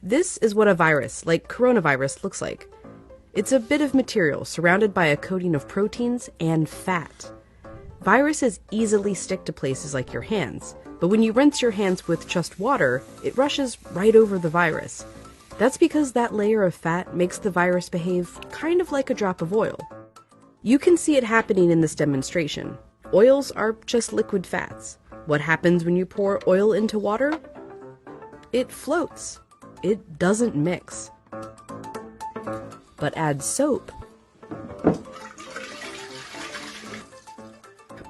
This is what a virus, like coronavirus, looks like. It's a bit of material surrounded by a coating of proteins and fat. Viruses easily stick to places like your hands, but when you rinse your hands with just water, it rushes right over the virus. That's because that layer of fat makes the virus behave kind of like a drop of oil. You can see it happening in this demonstration. Oils are just liquid fats. What happens when you pour oil into water? It floats. It doesn't mix. But add soap,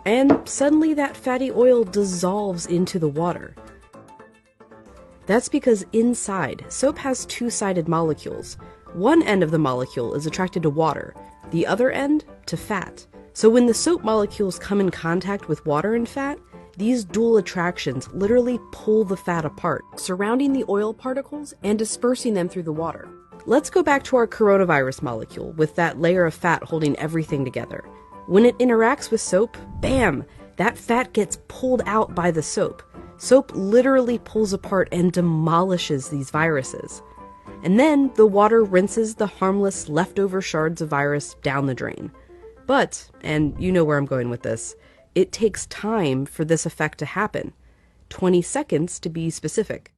and suddenly that fatty oil dissolves into the water. That's because inside, soap has two-sided molecules. One end of the molecule is attracted to water, the other end to fat. So when the soap molecules come in contact with water and fat, these dual attractions literally pull the fat apart, surrounding the oil particles and dispersing them through the water. Let's go back to our coronavirus molecule with that layer of fat holding everything together. When it interacts with soap, bam! That fat gets pulled out by the soap. Soap literally pulls apart and demolishes these viruses. And then the water rinses the harmless leftover shards of virus down the drain. But, and you know where I'm going with this, it takes time for this effect to happen. 20 seconds to be specific.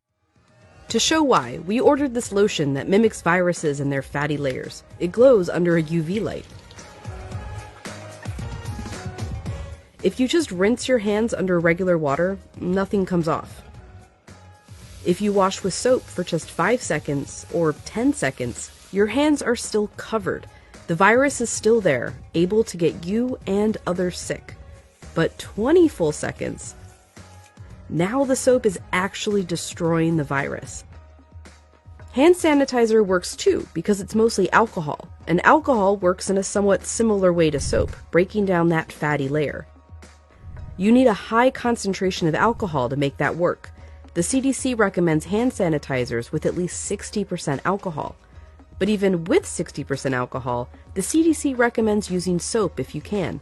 To show why, we ordered this lotion that mimics viruses and their fatty layers. It glows under a UV light. If you just rinse your hands under regular water, nothing comes off. If you wash with soap for just 5 seconds or 10 seconds, your hands are still covered. The virus is still there, able to get you and others sick. But 20 full seconds, now the soap is actually destroying the virus. Hand sanitizer works too because it's mostly alcohol, and alcohol works in a somewhat similar way to soap, breaking down that fatty layer. You need a high concentration of alcohol to make that work. The CDC recommends hand sanitizers with at least 60% alcohol. But even with 60% alcohol, the CDC recommends using soap if you can.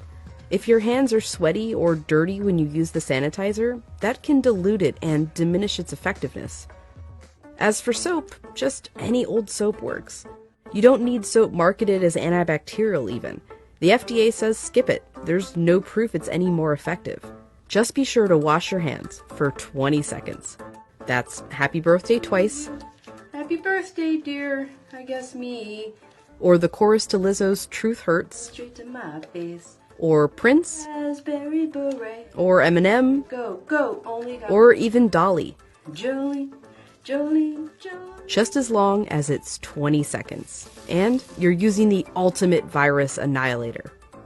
If your hands are sweaty or dirty when you use the sanitizer, that can dilute it and diminish its effectiveness. As for soap, just any old soap works. You don't need soap marketed as antibacterial even. The FDA says skip it. There's no proof it's any more effective. Just be sure to wash your hands for 20 seconds. That's happy birthday twice. Happy birthday, dear. I guess me. Or the chorus to Lizzo's Truth Hurts. Straight to my face. Or Prince. Raspberry beret. Or Eminem. Go, go, only go. Or even Dolly. Jolie, Jolie, Jolie. Just as long as it's 20 seconds. And you're using the ultimate virus annihilator.